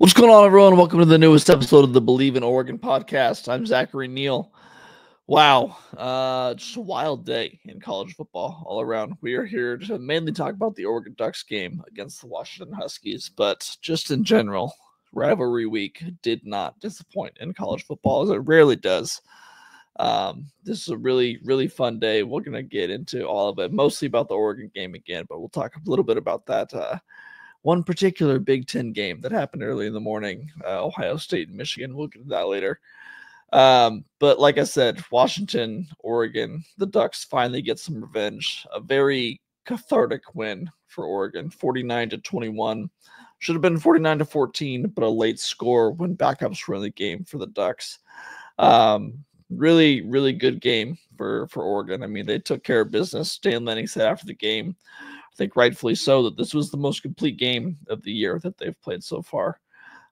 What's going on, everyone? Welcome to the newest episode of the Believe in Oregon podcast. I'm Zachary Neal. Wow, just a wild day in college football all around. We are here to mainly talk about the Oregon Ducks game against the Washington Huskies, but just in general, rivalry week did not disappoint in college football, as it rarely does. This is a really, really fun day. We're going to get into all of it, mostly about the Oregon game again, but we'll talk a little bit about that one particular Big Ten game that happened early in the morning, Ohio State and Michigan. We'll get to that later. But like I said, Washington, Oregon, the Ducks finally get some revenge. A very cathartic win for Oregon, 49-21. Should have been 49-14, but a late score when backups were in the game for the Ducks. Really, really good game for Oregon. I mean, they took care of business. Dan Lanning said after the game, I think rightfully so, that this was the most complete game of the year that they've played so far.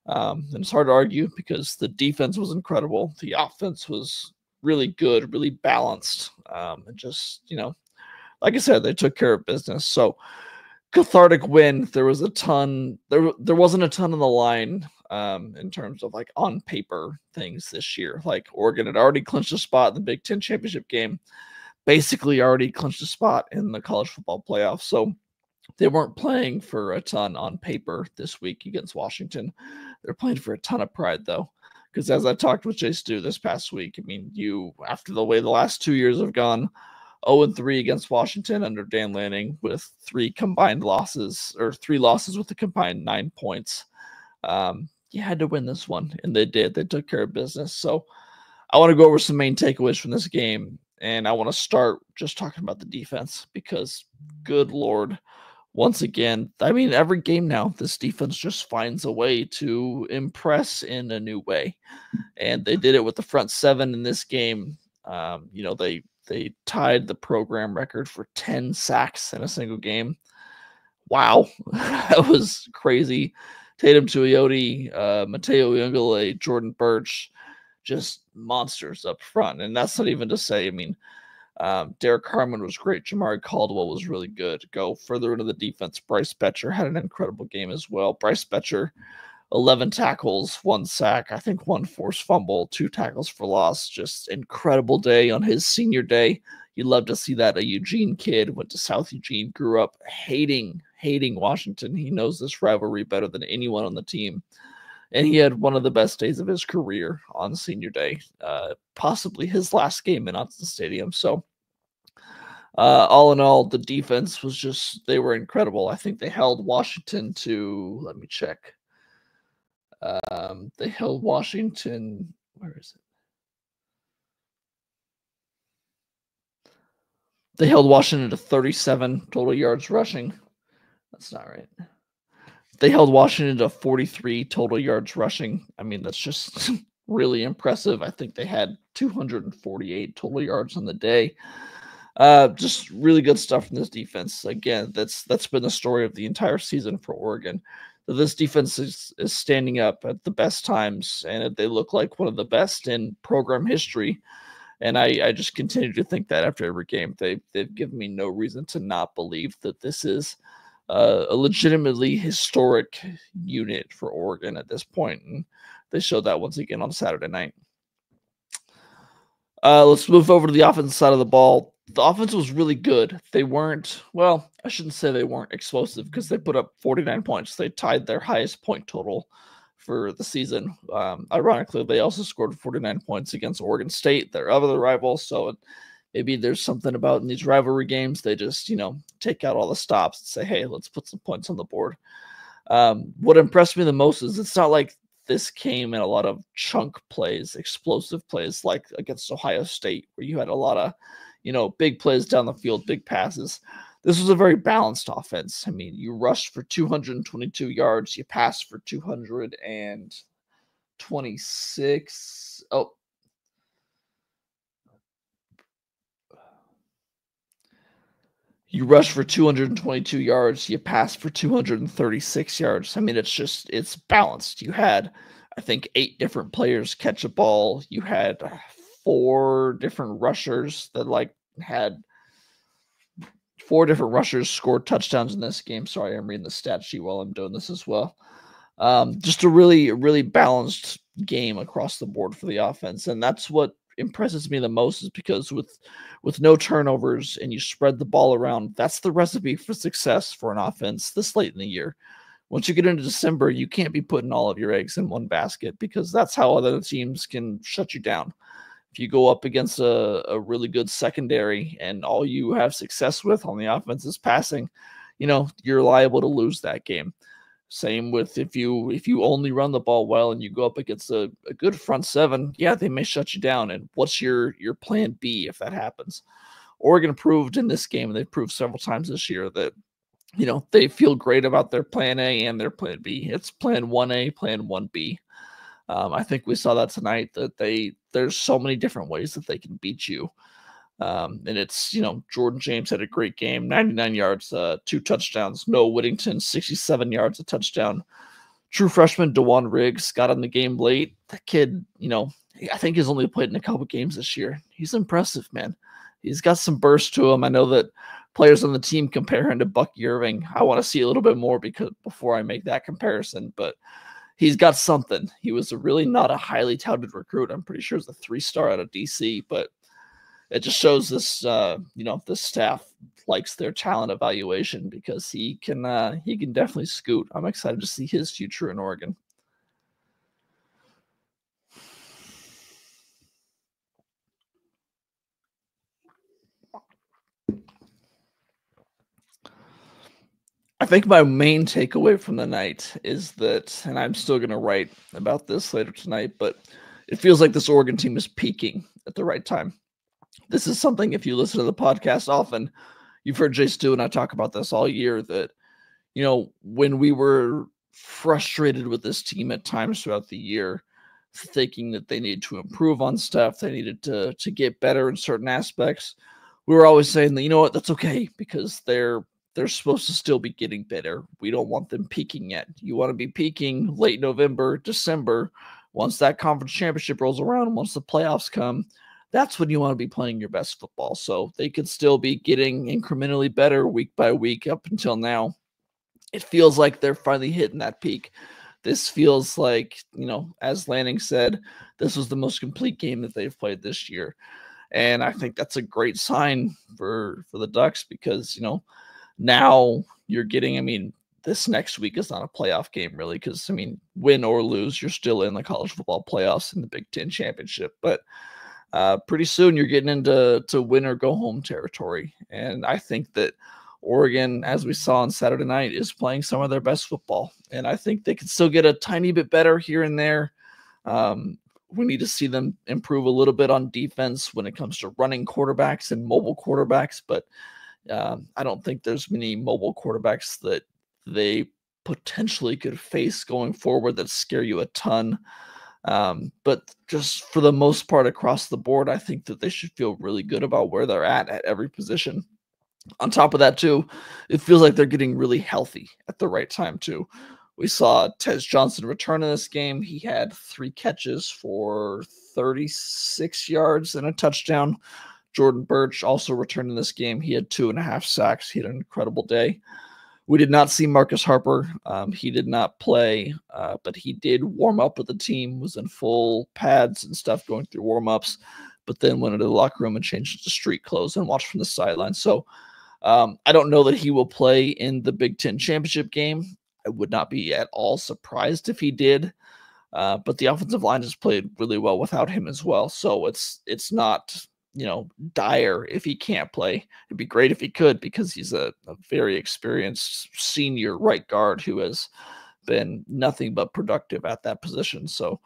And it's hard to argue because the defense was incredible. The offense was really good, really balanced. And just, like I said, they took care of business. So cathartic win. There was a ton. There wasn't a ton on the line in terms of like on paper things this year. Like Oregon had already clinched a spot in the Big Ten championship game. Basically already clinched a spot in the college football playoff. So they weren't playing for a ton on paper this week against Washington. They're playing for a ton of pride, though, because as I talked with Jay Stu this past week, I mean, after the way the last 2 years have gone, 0-3 against Washington under Dan Lanning with three losses with a combined 9 points. You had to win this one, and they did. They took care of business. So I want to go over some main takeaways from this game. And I want to start just talking about the defense because, good Lord, once again, I mean, every game now, this defense just finds a way to impress in a new way. And they did it with the front seven in this game. They tied the program record for 10 sacks in a single game. Wow, that was crazy. Tatum Tuioti, Mateo Iungale, Jordan Birch, just monsters up front. And that's not even to say, I mean, Derek Harmon was great. Jamari Caldwell was really good. Go further into the defense. Bryce Betcher had an incredible game as well. Bryce Betcher, 11 tackles, 1 sack, I think 1 forced fumble, 2 tackles for loss. Just incredible day on his senior day. You love to see that. A Eugene kid, went to South Eugene, grew up hating Washington. He knows this rivalry better than anyone on the team. And he had one of the best days of his career on senior day, possibly his last game in Autzen Stadium. So all in all, the defense was they were incredible. I think they held Washington to, let me check. They held Washington, where is it? They held Washington to 37 total yards rushing. That's not right. They held Washington to 43 total yards rushing. I mean, that's just really impressive. I think they had 248 total yards on the day. Just really good stuff from this defense. Again, that's been the story of the entire season for Oregon. So this defense is standing up at the best times, and they look like one of the best in program history. And I just continue to think that after every game. They've given me no reason to not believe that this is a legitimately historic unit for Oregon at this point, and they showed that once again on Saturday night. Let's move over to the offensive side of the ball. The offense was really good. They weren't, well, I shouldn't say they weren't explosive because they put up 49 points. They tied their highest point total for the season. Ironically, they also scored 49 points against Oregon State, their other rival. So maybe there's something about in these rivalry games, they just, take out all the stops and say, hey, let's put some points on the board. What impressed me the most is it's not like this came in a lot of chunk plays, explosive plays like against Ohio State, where you had a lot of, big plays down the field, big passes. This was a very balanced offense. I mean, you rushed for 222 yards, you passed for 226. You rush for 222 yards, you pass for 236 yards. I mean, it's balanced. You had, I think, 8 different players catch a ball. You had 4 different rushers that had 4 different rushers scored touchdowns in this game. Sorry, I'm reading the stat sheet while I'm doing this as well. Just a really balanced game across the board for the offense, and that's what impresses me the most. Is because with no turnovers and you spread the ball around, that's the recipe for success for an offense this late in the year. Once you get into December, you can't be putting all of your eggs in one basket because that's how other teams can shut you down. If you go up against a really good secondary and all you have success with on the offense is passing, you're liable to lose that game. Same with if you only run the ball well and you go up against a good front seven, yeah, they may shut you down. And what's your plan B if that happens? Oregon proved in this game, and they've proved several times this year that they feel great about their plan A and their plan B. It's plan 1A, plan 1B. I think we saw that tonight that there's so many different ways that they can beat you. And it's, Jordan James had a great game, 99 yards, 2 touchdowns. Noah Whittington, 67 yards, a touchdown. True freshman DeJuan Riggs got on the game late. That kid, I think he's only played in a couple games this year. He's impressive, man. He's got some burst to him. I know that players on the team compare him to Bucky Irving. I want to see a little bit more before I make that comparison, but he's got something. He was really not a highly touted recruit. I'm pretty sure he's a 3-star out of DC, but it just shows this, this staff likes their talent evaluation because he can definitely scoot. I'm excited to see his future in Oregon. I think my main takeaway from the night is that, and I'm still going to write about this later tonight, but it feels like this Oregon team is peaking at the right time. This is something, if you listen to the podcast often, you've heard Jay Stu and I talk about this all year, that, when we were frustrated with this team at times throughout the year, thinking that they needed to improve on stuff, they needed to get better in certain aspects, we were always saying that, what, that's okay because they're supposed to still be getting better. We don't want them peaking yet. You want to be peaking late November, December. Once that conference championship rolls around, once the playoffs come, that's when you want to be playing your best football. So they could still be getting incrementally better week by week up until now. It feels like they're finally hitting that peak. This feels like, as Lanning said, this was the most complete game that they've played this year. And I think that's a great sign for the Ducks because, now you're getting, this next week is not a playoff game really because, win or lose, you're still in the college football playoffs in the Big Ten championship. But pretty soon you're getting into win or go home territory. And I think that Oregon, as we saw on Saturday night, is playing some of their best football. And I think they can still get a tiny bit better here and there. We need to see them improve a little bit on defense when it comes to running quarterbacks and mobile quarterbacks. But I don't think there's many mobile quarterbacks that they potentially could face going forward that scare you a ton. But just for the most part across the board, I think that they should feel really good about where they're at every position. On top of that, too, it feels like they're getting really healthy at the right time, too. We saw Tez Johnson return in this game. He had 3 catches for 36 yards and a touchdown. Jordan Birch also returned in this game. He had 2.5 sacks. He had an incredible day. We did not see Marcus Harper. He did not play, but he did warm up with the team, was in full pads and stuff going through warm-ups, but then went into the locker room and changed into street clothes and watched from the sideline. So I don't know that he will play in the Big Ten championship game. I would not be at all surprised if he did, but the offensive line has played really well without him as well. So it's not dire if he can't play. It'd be great if he could because he's a very experienced senior right guard who has been nothing but productive at that position. So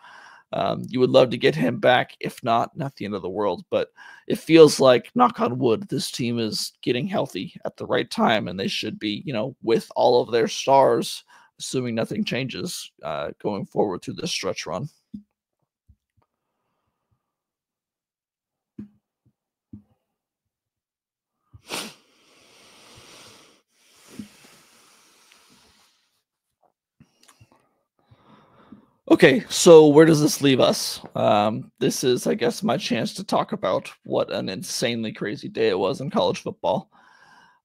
you would love to get him back. If not the end of the world. But it feels like, knock on wood, this team is getting healthy at the right time, and they should be, with all of their stars, assuming nothing changes, going forward through this stretch run. Okay, so where does this leave us? This is, I guess, my chance to talk about what an insanely crazy day it was in college football.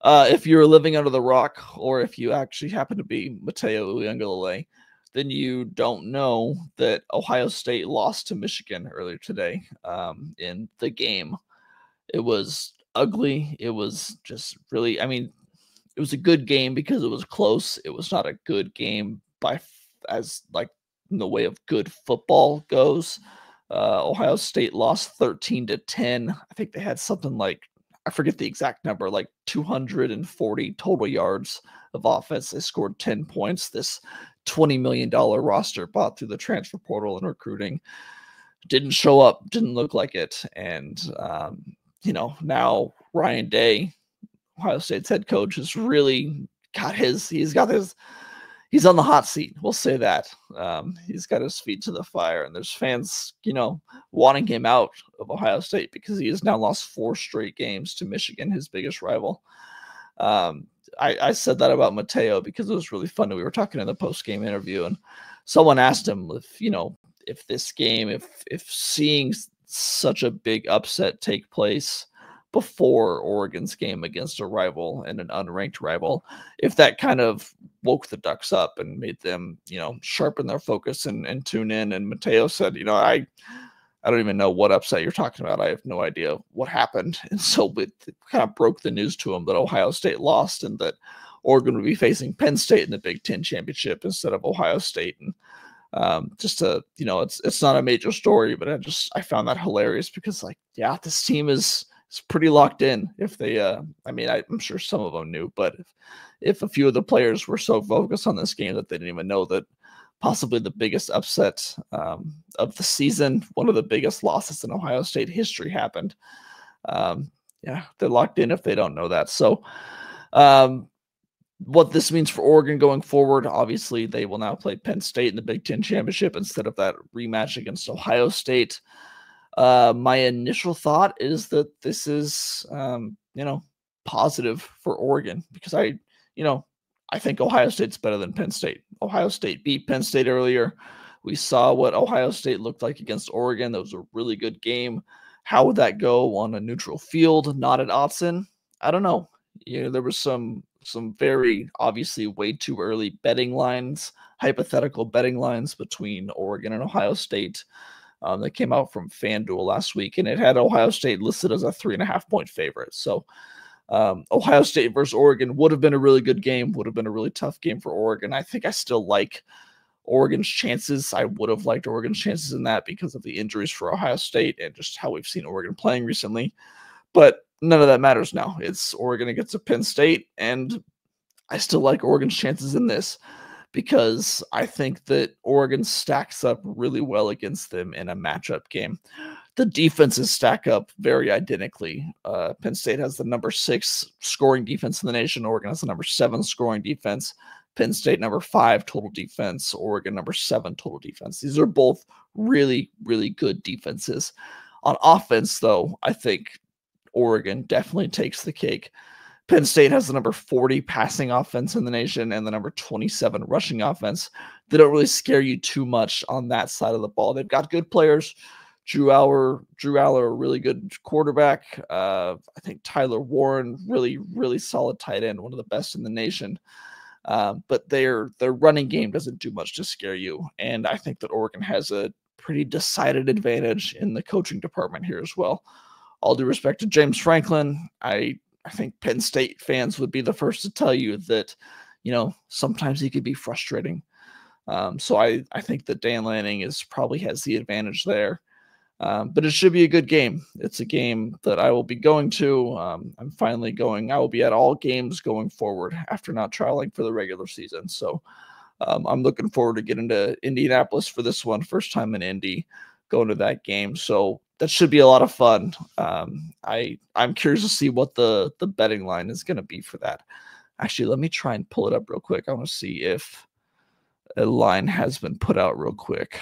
If you're living under the rock, or if you actually happen to be Mateo Uiagalelei, then you don't know that Ohio State lost to Michigan earlier today in the game. It was ugly. It was just really, I mean, it was a good game because it was close. It was not a good game as like in the way of good football goes. Ohio State lost 13-10. I think they had something like, I forget the exact number, like 240 total yards of offense. They scored 10 points. This $20 million roster bought through the transfer portal and recruiting didn't show up, didn't look like it. And, now Ryan Day, Ohio State's head coach, has really got he's on the hot seat. We'll say that. He's got his feet to the fire, and there's fans, wanting him out of Ohio State because he has now lost 4 straight games to Michigan, his biggest rival. I said that about Mateo because it was really funny. We were talking in the post-game interview, and someone asked him if this game, if seeing such a big upset take place before Oregon's game against a rival and an unranked rival, if that kind of woke the Ducks up and made them, sharpen their focus and tune in. And Mateo said, I don't even know what upset you're talking about. I have no idea what happened. And so it kind of broke the news to him that Ohio State lost and that Oregon would be facing Penn State in the Big Ten championship instead of Ohio State. And it's not a major story, but I found that hilarious because this team is pretty locked in. If they, I'm sure some of them knew, but if a few of the players were so focused on this game that they didn't even know that possibly the biggest upset of the season, one of the biggest losses in Ohio State history happened. They're locked in if they don't know that. So what this means for Oregon going forward, obviously they will now play Penn State in the Big Ten championship instead of that rematch against Ohio State. My initial thought is that this is, positive for Oregon because I think Ohio State's better than Penn State. Ohio State beat Penn State earlier. We saw what Ohio State looked like against Oregon. That was a really good game. How would that go on a neutral field, not at Autzen? I don't know. There was some very obviously way too early betting lines, hypothetical betting lines between Oregon and Ohio State that came out from FanDuel last week, and it had Ohio State listed as a 3.5-point favorite. So Ohio State versus Oregon would have been a really good game, would have been a really tough game for Oregon. I think I still like Oregon's chances. I would have liked Oregon's chances in that because of the injuries for Ohio State and just how we've seen Oregon playing recently. But none of that matters now. It's Oregon against Penn State, and I still like Oregon's chances in this because I think that Oregon stacks up really well against them in a matchup game. The defenses stack up very identically. Penn State has the number 6 scoring defense in the nation. Oregon has the number 7 scoring defense. Penn State number 5 total defense. Oregon number 7 total defense. These are both really, really good defenses. On offense, though, I think Oregon definitely takes the cake. Penn State has the number 40 passing offense in the nation and the number 27 rushing offense. They don't really scare you too much on that side of the ball. They've got good players. Drew Aller, a really good quarterback. I think Tyler Warren, really, really solid tight end, one of the best in the nation. But their running game doesn't do much to scare you. And I think that Oregon has a pretty decided advantage in the coaching department here as well. All due respect to James Franklin, I think Penn State fans would be the first to tell you that, sometimes he could be frustrating. So I think that Dan Lanning probably has the advantage there. But it should be a good game. It's a game that I will be going to. I'm finally going. I will be at all games going forward after not traveling for the regular season. So I'm looking forward to getting to Indianapolis for this one. First time in Indy, going to that game. So that should be a lot of fun. I'm curious to see what the betting line is going to be for that. Actually, let me try and pull it up real quick. I want to see if a line has been put out real quick.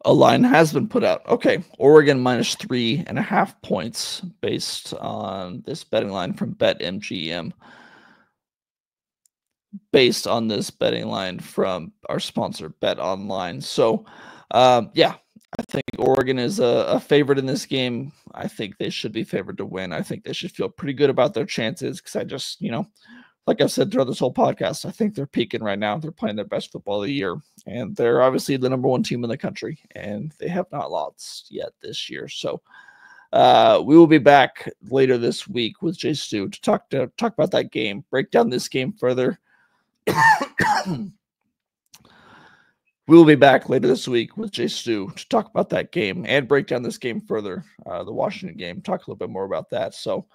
A line has been put out. Okay, Oregon minus 3.5 points based on this betting line from BetMGM. based on this betting line from our sponsor, Bet Online. So, yeah, I think Oregon is a favorite in this game. I think they should be favored to win. I think they should feel pretty good about their chances because I just, like I've said throughout this whole podcast, I think they're peaking right now. They're playing their best football of the year, and they're obviously the number one team in the country, and they have not lost yet this year. So, we will be back later this week with Jay Stu to talk about that game, break down this game further. We will be back later this week with Jay Stu to talk about that game and break down this game further, the Washington game, talk a little bit more about that. So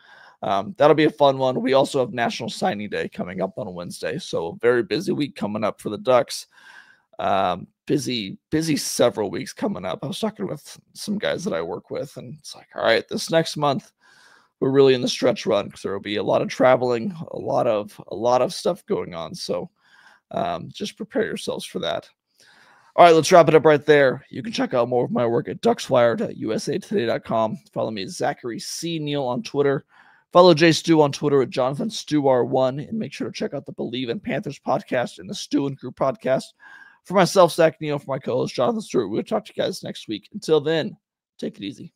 that'll be a fun one. We also have National Signing Day coming up on Wednesday. So very busy week coming up for the Ducks. Busy several weeks coming up. I was talking with some guys that I work with, and it's like, all right, this next month, we're really in the stretch run because there will be a lot of traveling, a lot of stuff going on. So just prepare yourselves for that. All right, let's wrap it up right there. You can check out more of my work at duckswire.usatoday.com. Follow me, Zachary C. Neal, on Twitter. Follow Jay Stu on Twitter at Jonathan Stewar1, and make sure to check out the Believe in Panthers podcast and the Stu and Crew podcast. For myself, Zach Neal, for my co-host Jonathan Stewart, we'll talk to you guys next week. Until then, take it easy.